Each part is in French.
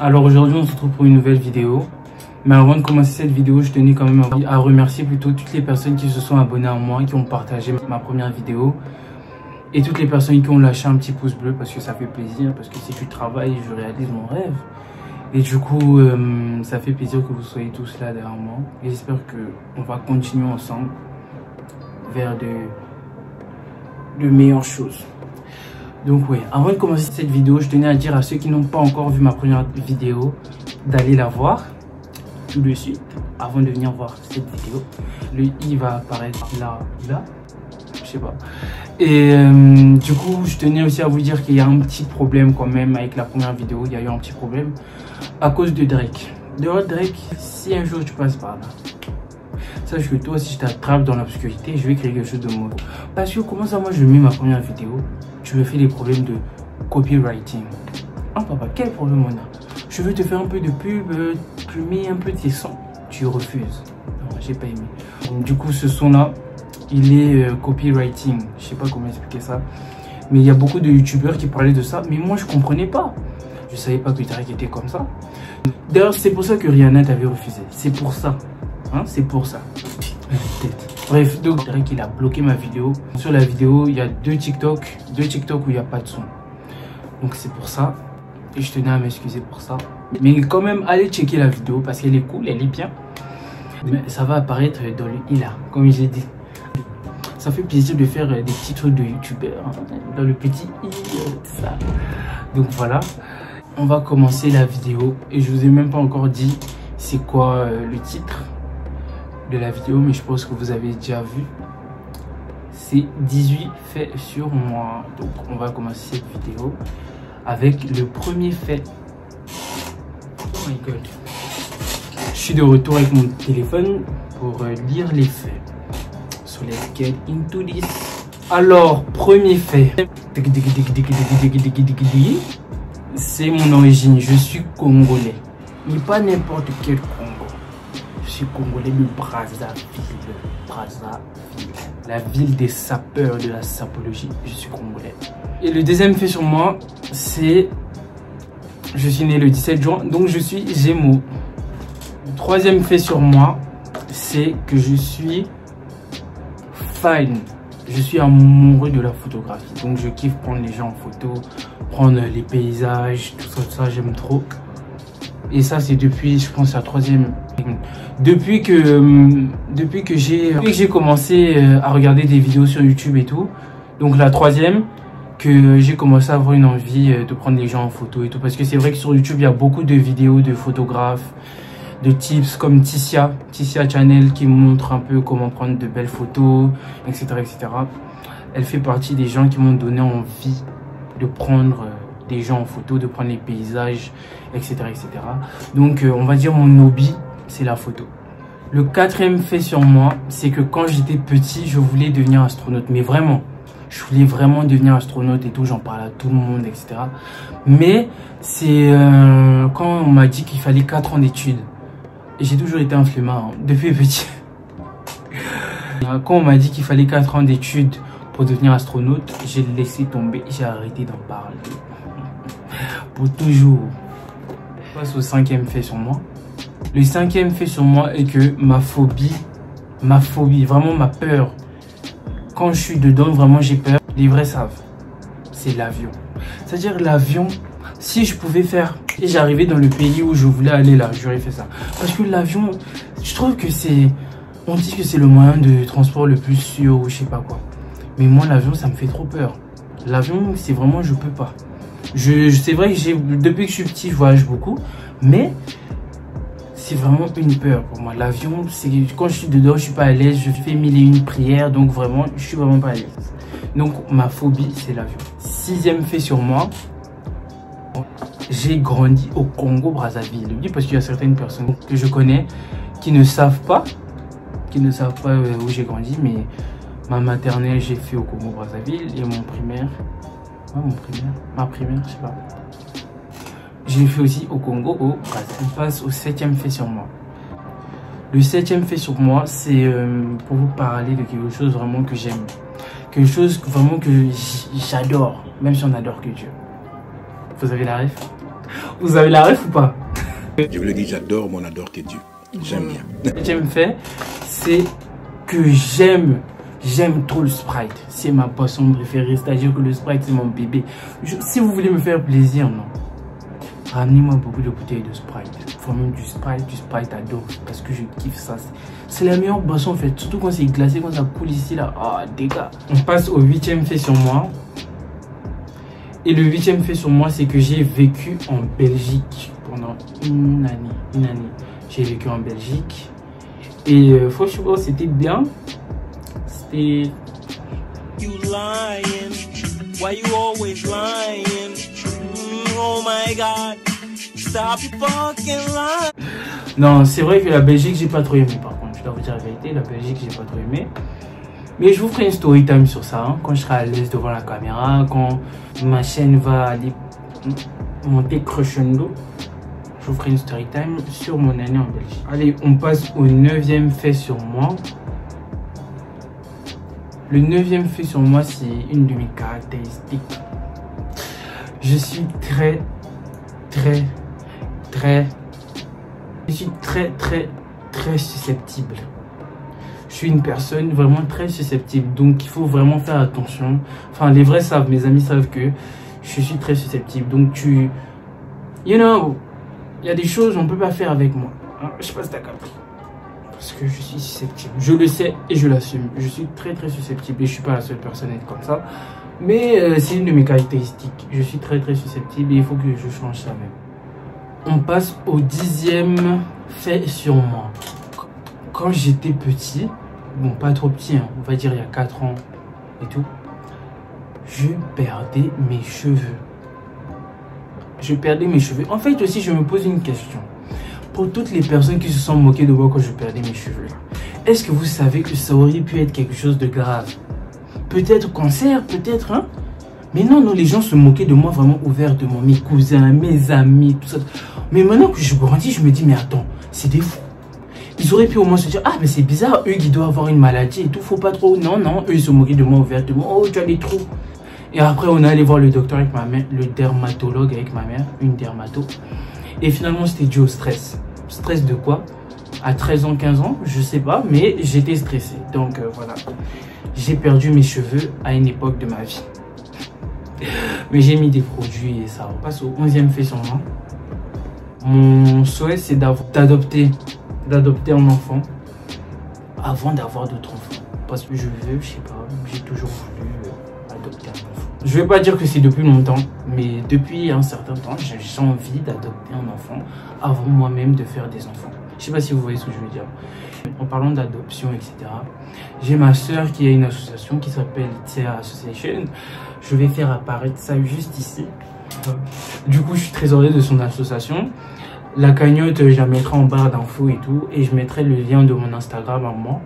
Alors aujourd'hui on se retrouve pour une nouvelle vidéo. Mais avant de commencer cette vidéo, je tenais quand même à remercier plutôt toutes les personnes qui se sont abonnées à moi, qui ont partagé ma première vidéo. Et toutes les personnes qui ont lâché un petit pouce bleu parce que ça fait plaisir, parce que si tu travailles, je réalise mon rêve. Et du coup, ça fait plaisir que vous soyez tous là derrière moi. Et j'espère qu'on va continuer ensemble vers de meilleures choses. Donc ouais, avant de commencer cette vidéo, je tenais à dire à ceux qui n'ont pas encore vu ma première vidéo d'aller la voir tout de suite avant de venir voir cette vidéo. Le i va apparaître là, je sais pas. Et du coup, je tenais aussi à vous dire qu'il y a un petit problème quand même avec la première vidéo. Il y a eu un petit problème à cause de Drake. D'ailleurs, Drake, si un jour tu passes par là, sache que toi, si je t'attrape dans l'obscurité, je vais créer quelque chose de mauvais. Parce que comment ça, moi, je mets ma première vidéo, tu me fais des problèmes de copywriting. Ah papa, quel problème on a? Je veux te faire un peu de pub, tu mets un peu tes sons, tu refuses. Non, j'ai pas aimé. Du coup, ce son-là, il est copywriting. Je sais pas comment expliquer ça. Mais il y a beaucoup de youtubeurs qui parlaient de ça. Mais moi, je comprenais pas. Je savais pas que Drake était comme ça. D'ailleurs, c'est pour ça que Rihanna t'avait refusé. C'est pour ça. Hein, c'est pour ça. Bref, donc Drake, il a bloqué ma vidéo. Sur la vidéo, il y a deux TikTok où il n'y a pas de son. Donc c'est pour ça. Et je tenais à m'excuser pour ça. Mais quand même, allez checker la vidéo parce qu'elle est cool, elle est bien. Mais ça va apparaître dans le i là, comme j'ai dit. Ça fait plaisir de faire des petits trucs de youtubeur, hein, dans le petit i, ça. Donc voilà, on va commencer la vidéo. Et je vous ai même pas encore dit c'est quoi le titre de la vidéo, mais je pense que vous avez déjà vu. C'est 18 faits sur moi. Donc on va commencer cette vidéo avec le premier fait. Oh my god. Je suis de retour avec mon téléphone pour lire les faits. So let's get into this. Alors, premier fait. C'est mon origine. Je suis congolais. Mais pas n'importe quel Congo. Je suis congolais de Brazzaville. La ville des sapeurs de la sapologie. Je suis congolais. Et le deuxième fait sur moi, c'est... Je suis né le 17 juin, donc je suis Gémeaux. Le troisième fait sur moi, c'est que je suis fan. Je suis amoureux de la photographie. Donc je kiffe prendre les gens en photo, prendre les paysages, tout ça, j'aime trop. Et ça, c'est depuis, je pense, la troisième. Depuis que j'ai commencé à regarder des vidéos sur YouTube et tout, donc la troisième, que j'ai commencé à avoir une envie de prendre les gens en photo et tout. Parce que c'est vrai que sur YouTube, il y a beaucoup de vidéos de photographes, de tips comme Tissia Channel qui montre un peu comment prendre de belles photos, etc. etc. Elle fait partie des gens qui m'ont donné envie de prendre des gens en photo, de prendre les paysages, etc. etc. Donc on va dire mon hobby, c'est la photo. Le quatrième fait sur moi, c'est que quand j'étais petit, je voulais devenir astronaute. Mais vraiment, je voulais vraiment devenir astronaute et tout, j'en parle à tout le monde, etc. Mais c'est quand on m'a dit qu'il fallait 4 ans d'études. Et j'ai toujours été un flemmard, hein, depuis petit. Quand on m'a dit qu'il fallait 4 ans d'études pour devenir astronaute, j'ai laissé tomber, j'ai arrêté d'en parler. Pour toujours. Je passe au cinquième fait sur moi. Le cinquième fait sur moi est que ma phobie, vraiment ma peur, quand je suis dedans, vraiment j'ai peur. Les vrais savent, c'est l'avion. C'est-à-dire l'avion, si je pouvais faire, et j'arrivais dans le pays où je voulais aller là, j'aurais fait ça. Parce que l'avion, je trouve que c'est, on dit que c'est le moyen de transport le plus sûr ou je sais pas quoi. Mais moi l'avion, ça me fait trop peur. L'avion, c'est vraiment, je peux pas. C'est vrai que depuis que je suis petit, je voyage beaucoup, mais c'est vraiment une peur pour moi. L'avion, c'est quand je suis dedans, je suis pas à l'aise, je fais 1001 prières, donc vraiment, je suis vraiment pas à l'aise. Donc ma phobie, c'est l'avion. Sixième fait sur moi, j'ai grandi au Congo Brazzaville. Je dis parce qu'il y a certaines personnes que je connais qui ne savent pas où j'ai grandi, mais ma maternelle, j'ai fait au Congo Brazzaville et mon primaire, ma primaire, je sais pas. J'ai fait aussi au Congo, au Brazzaville. On passe au septième fait sur moi. Le septième fait sur moi, c'est pour vous parler de quelque chose vraiment que j'aime. Quelque chose vraiment que j'adore, même si on adore que Dieu. Vous avez la ref? Vous avez la ref ou pas? Je vous le dis, j'adore mon adore tes dieux. J'aime bien. Ce que j'aime faire, c'est que j'aime trop le Sprite. C'est ma boisson préférée, c'est-à-dire que le Sprite, c'est mon bébé. Si vous voulez me faire plaisir, non. Ramenez-moi beaucoup de bouteilles de Sprite. Vraiment du Sprite adore. Parce que je kiffe ça. C'est la meilleure boisson en fait. Surtout quand c'est glacé, quand ça coule ici là. Ah, dégâts. On passe au 8e fait sur moi. Et le 8e fait sur moi, c'est que j'ai vécu en Belgique pendant une année. J'ai vécu en Belgique. Et franchement, c'était bien. C'était... You lying. Why you always lying? Oh my God. Stop fucking lying. Non, c'est vrai que la Belgique, j'ai pas trop aimé par contre. Je dois vous dire la vérité, la Belgique, j'ai pas trop aimé. Mais je vous ferai une story time sur ça, hein, quand je serai à l'aise devant la caméra, quand ma chaîne va aller monter crescendo. Je vous ferai une story time sur mon année en Belgique. Allez, on passe au 9e fait sur moi. Le 9e fait sur moi, c'est une de mes caractéristiques. Je suis très susceptible. Je suis une personne vraiment très susceptible, donc il faut vraiment faire attention. Enfin, les vrais savent, mes amis savent que je suis très susceptible. Donc you know, il y a des choses on peut pas faire avec moi. Hein? Je sais pas si t'as compris. Parce que je suis susceptible. Je le sais et je l'assume. Je suis très susceptible et je suis pas la seule personne à être comme ça. Mais c'est une de mes caractéristiques. Je suis très susceptible et il faut que je change ça même. On passe au 10e fait sur moi. Quand j'étais petit, bon pas trop petit, hein, on va dire il y a 4 ans et tout, je perdais mes cheveux. En fait aussi, je me pose une question. Pour toutes les personnes qui se sont moquées de moi quand je perdais mes cheveux, est-ce que vous savez que ça aurait pu être quelque chose de grave? Peut-être cancer, peut-être, hein? Mais non, les gens se moquaient de moi vraiment ouvertement. Mes cousins, mes amis, tout ça. Mais maintenant que je grandis, je me dis, mais attends, c'est des fous. Ils auraient pu au moins se dire, ah, mais c'est bizarre, eux, ils doivent avoir une maladie et tout, faut pas trop. Non, eux, ils se moquaient de moi ouvertement. Oh, tu as des trous. Et après, on est allé voir le docteur avec ma mère, le dermatologue avec ma mère, une dermato. Et finalement, c'était dû au stress. Stress de quoi? À 13 ans, 15 ans, je sais pas, mais j'étais stressé. Donc voilà, j'ai perdu mes cheveux à une époque de ma vie. Mais j'ai mis des produits et ça. On passe au 11e fait sur moi. Mon souhait, c'est d'adopter un enfant avant d'avoir d'autres enfants. Parce que je sais pas, j'ai toujours voulu adopter un enfant. Je vais pas dire que c'est depuis longtemps, mais depuis un certain temps, j'ai envie d'adopter un enfant avant moi-même de faire des enfants. Je sais pas si vous voyez ce que je veux dire. En parlant d'adoption, etc., j'ai ma soeur qui a une association qui s'appelle Tia Association. Je vais faire apparaître ça juste ici. Du coup, je suis trésorier de son association. La cagnotte, je la mettrai en barre d'infos et tout. Et je mettrai le lien de mon Instagram à moi.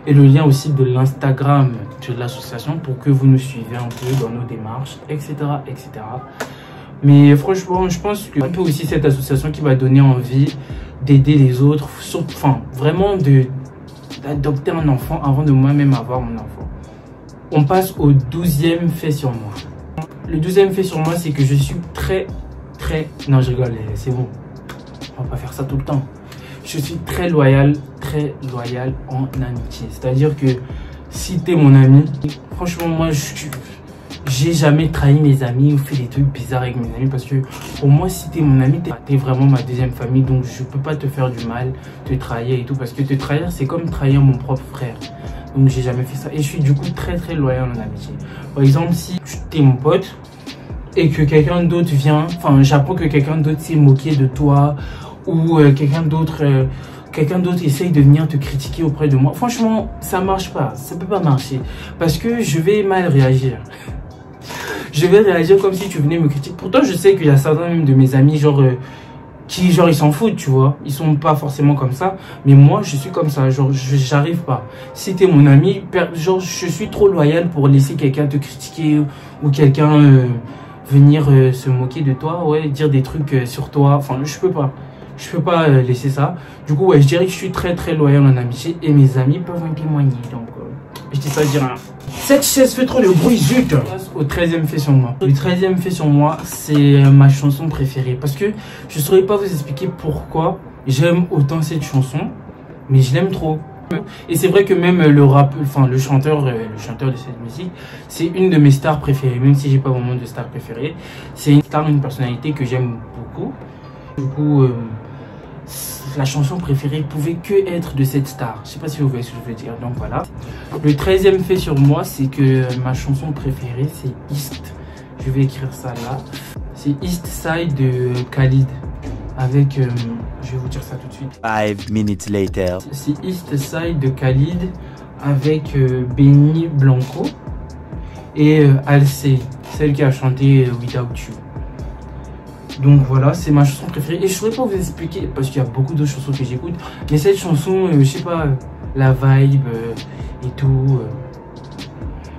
Et le lien aussi de l'Instagram de l'association pour que vous nous suivez un peu dans nos démarches, etc. etc. Mais franchement, je pense que un peu aussi cette association qui va donner envie d'aider les autres. Enfin, vraiment d'adopter un enfant avant de moi-même avoir mon enfant. On passe au 12e fait sur moi. Le 12e fait sur moi, c'est que je suis très... Non, je rigole, c'est bon. On va pas faire ça tout le temps. Je suis très loyal en amitié. C'est-à-dire que si t'es mon ami, franchement, moi, j'ai jamais trahi mes amis ou fait des trucs bizarres avec mes amis. Parce que pour moi, si t'es mon ami, t'es vraiment ma deuxième famille. Donc, je peux pas te faire du mal, te trahir et tout. Parce que te trahir, c'est comme trahir mon propre frère. Donc, j'ai jamais fait ça. Et je suis du coup très loyal en amitié. Par exemple, si t'es mon pote et que quelqu'un d'autre vient, enfin, j'apprends que quelqu'un d'autre s'est moqué de toi ou quelqu'un d'autre essaye de venir te critiquer auprès de moi, franchement, ça marche pas, ça peut pas marcher, parce que je vais mal réagir. Je vais réagir comme si tu venais me critiquer. Pourtant, je sais qu'il y a certains même de mes amis, qui ils s'en foutent, tu vois, ils sont pas forcément comme ça, mais moi, je suis comme ça, j'arrive pas. Si t'es mon ami, je suis trop loyal pour laisser quelqu'un te critiquer ou quelqu'un venir se moquer de toi, ouais, dire des trucs sur toi, enfin, je peux pas laisser ça. Du coup, ouais, je dirais que je suis très loyal en amitié et mes amis peuvent en témoigner. Donc, je dis ça, je dis rien. Cette chaise fait trop de bruit, zut. au 13e fait sur moi. Le 13e fait sur moi, c'est ma chanson préférée. Parce que je ne saurais pas vous expliquer pourquoi j'aime autant cette chanson, mais je l'aime trop. Et c'est vrai que même le chanteur de cette musique, c'est une de mes stars préférées, même si j'ai pas vraiment de star préférée. C'est une personnalité que j'aime beaucoup. Du coup, la chanson préférée pouvait que être de cette star. Je sais pas si vous voyez ce que je veux dire. Donc voilà. Le 13e fait sur moi, c'est que ma chanson préférée, c'est East. Je vais écrire ça là. C'est East Side de Khalid. Avec, je vais vous dire ça tout de suite. 5 minutes later. C'est East Side de Khalid avec Benny Blanco et Halsey, celle qui a chanté Without You. Donc voilà, c'est ma chanson préférée. Et je ne saurais pas vous expliquer parce qu'il y a beaucoup d'autres chansons que j'écoute. Mais cette chanson, je sais pas, la vibe et tout,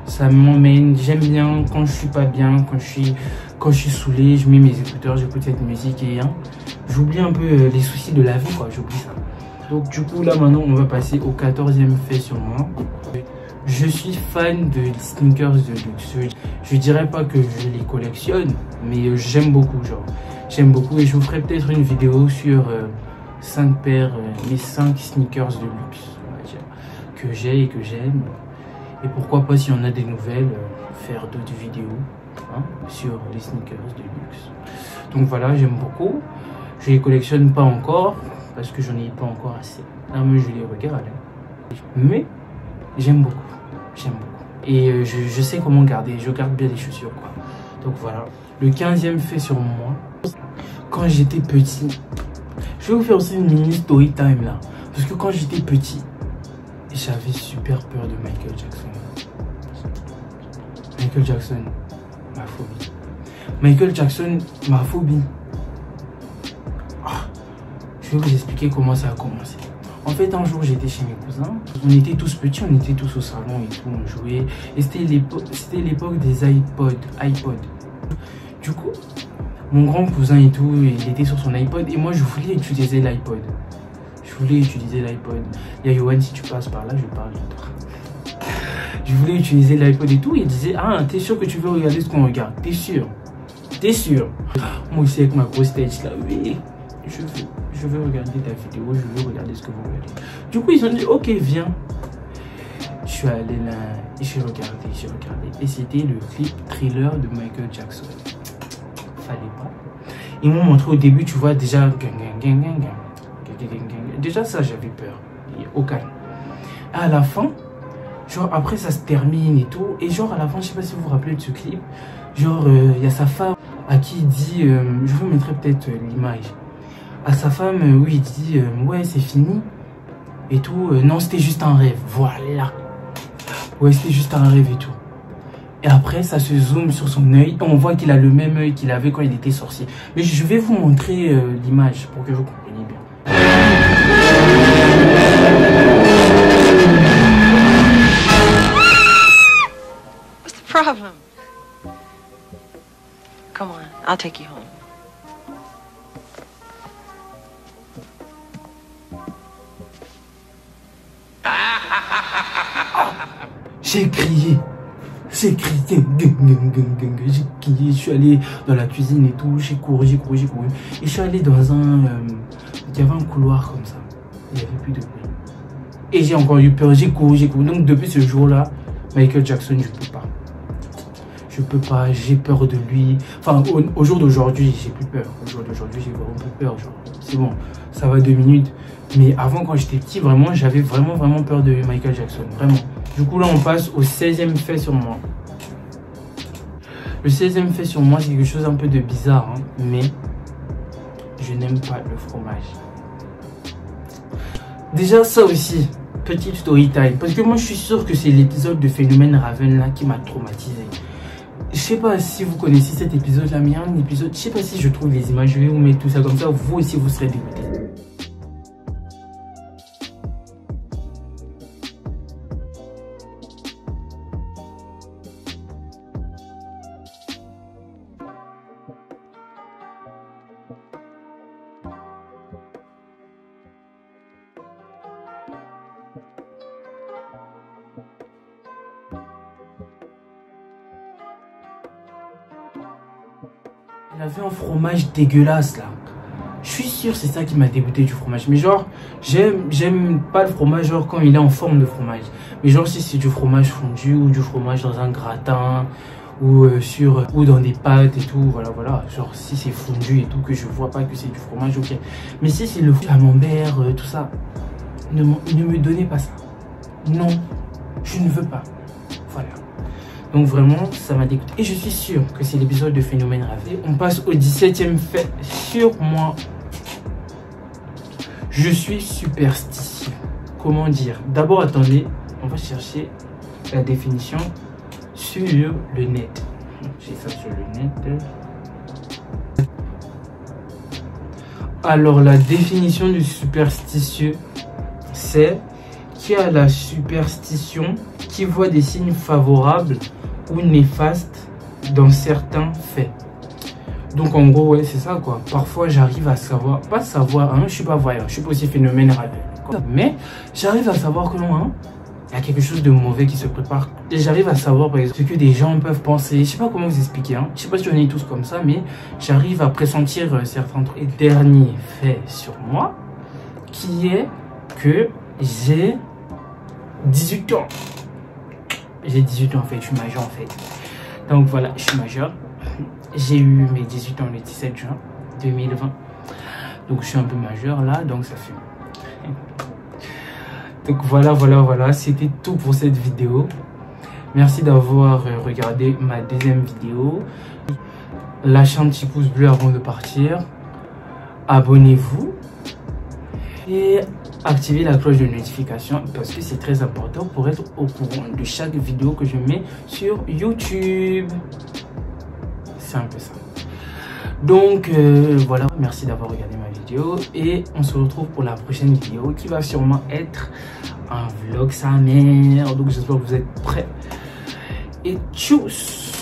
ça m'emmène. J'aime bien quand je suis pas bien, quand je suis saoulé, je mets mes écouteurs, j'écoute cette musique et j'oublie un peu les soucis de la vie, quoi. J'oublie ça. Donc du coup, là maintenant, on va passer au 14e fait sur moi. Je suis fan de sneakers de luxe. Je dirais pas que je les collectionne, mais j'aime beaucoup, genre. J'aime beaucoup et je vous ferai peut-être une vidéo sur 5 paires, mes 5 sneakers de luxe, on va dire, que j'ai et que j'aime. Et pourquoi pas, si on a des nouvelles, faire d'autres vidéos sur les sneakers de luxe. Donc voilà, j'aime beaucoup. Je les collectionne pas encore parce que j'en ai pas encore assez. Là, mais je les regarde. Mais j'aime beaucoup. J'aime beaucoup. Et je sais comment garder. Je garde bien les chaussures, quoi. Donc voilà. Le 15e fait sur moi. Quand j'étais petit. Je vais vous faire aussi une mini story time là. Parce que quand j'étais petit, j'avais super peur de Michael Jackson. Michael Jackson, ma phobie. Michael Jackson, ma phobie. Je vais vous expliquer comment ça a commencé. En fait, un jour, j'étais chez mes cousins. On était tous petits, on était tous au salon et tout, on jouait. Et c'était l'époque des iPod. Du coup, mon grand cousin et tout, il était sur son iPod et moi, je voulais utiliser l'iPod. Il y a Yoann, si tu passes par là, je parle de toi. Je voulais utiliser l'iPod et tout. Il disait, ah, t'es sûr que tu veux regarder ce qu'on regarde? T'es sûr? Moi aussi, avec ma grosse tête, là, oui, je veux regarder ta vidéo, je veux regarder ce que vous regardez. Du coup, ils ont dit, ok, viens. Je suis allé là, et j'ai regardé. Et c'était le clip Thriller de Michael Jackson. Fallait pas. Ils m'ont montré au début, tu vois, déjà, déjà ça, j'avais peur. Au calme. À la fin, genre, après, ça se termine et tout. Et genre, à la fin, je sais pas si vous vous rappelez de ce clip. Genre, il y a sa femme à qui il dit, je vous mettrai peut-être l'image. À sa femme, oui, il dit, ouais, c'est fini. Et tout. Non, c'était juste un rêve. Voilà. Ouais, c'était juste un rêve et tout. Et après, ça se zoome sur son œil. On voit qu'il a le même œil qu'il avait quand il était sorcier. Mais je vais vous montrer l'image pour que vous compreniez bien. What's the problem? Come on, I'll take you home. J'ai crié. J'ai crié, je suis allé dans la cuisine et tout, j'ai couru. Et je suis allé dans il y avait un couloir comme ça, il n'y avait plus de bruit. Et j'ai encore eu peur, j'ai couru. Donc depuis ce jour-là, Michael Jackson, je peux pas, j'ai peur de lui. Enfin, au jour d'aujourd'hui, j'ai plus peur. Au jour d'aujourd'hui, j'ai vraiment plus peur. C'est bon, ça va 2 minutes. Mais avant, quand j'étais petit, vraiment, j'avais vraiment peur de Michael Jackson. Vraiment. Du coup, là, on passe au 16e fait sur moi. Le 16e fait sur moi, c'est quelque chose un peu de bizarre, hein, mais je n'aime pas le fromage. Déjà, ça aussi, petite story time. Parce que moi, je suis sûr que c'est l'épisode de Phénomène Raven là qui m'a traumatisé. Je sais pas si vous connaissez cet épisode là, mais il y a un épisode, je sais pas si je trouve les images, je vais vous mettre tout ça comme ça, vous aussi vous serez dégoûtés. Il avait un fromage dégueulasse là. Je suis sûr c'est ça qui m'a dégoûté du fromage. Mais genre, j'aime pas le fromage genre quand il est en forme de fromage. Mais genre si c'est du fromage fondu ou du fromage dans un gratin ou dans des pâtes et tout, voilà. Genre si c'est fondu et tout que je vois pas que c'est du fromage, ok. Mais si c'est le camembert, tout ça, ne me donnez pas ça. Non, je ne veux pas. Voilà. Donc vraiment, ça m'a dégoûté. Et je suis sûr que c'est l'épisode de Phénomène Rêvé. On passe au 17e fait sur moi. Je suis superstitieux. Comment dire? D'abord, attendez, on va chercher la définition sur le net. J'ai ça sur le net. Alors, la définition du superstitieux, c'est qui a la superstition, qui voit des signes favorables ou néfastes dans certains faits. Donc en gros, ouais, c'est ça quoi. Parfois j'arrive à savoir, pas savoir, hein, je suis pas voyant, je suis pas aussi phénomène rêveur. Mais j'arrive à savoir que non, hein, il y a quelque chose de mauvais qui se prépare. Et j'arrive à savoir par exemple ce que des gens peuvent penser. Je sais pas comment vous expliquer, hein. Je sais pas si on est tous comme ça, mais j'arrive à pressentir certains trucs. Et dernier fait sur moi, qui est que j'ai 18 ans. J'ai 18 ans en fait, je suis majeur en fait. Donc voilà, je suis majeur. J'ai eu mes 18 ans le 17 juin 2020. Donc je suis un peu majeur là, donc ça fait... Donc voilà, c'était tout pour cette vidéo. Merci d'avoir regardé ma deuxième vidéo. Lâchez un petit pouce bleu avant de partir. Abonnez-vous. Et activez la cloche de notification parce que c'est très important pour être au courant de chaque vidéo que je mets sur YouTube. C'est un peu ça. Donc voilà, merci d'avoir regardé ma vidéo et on se retrouve pour la prochaine vidéo qui va sûrement être un vlog sa mère. Donc j'espère que vous êtes prêts et tchuss.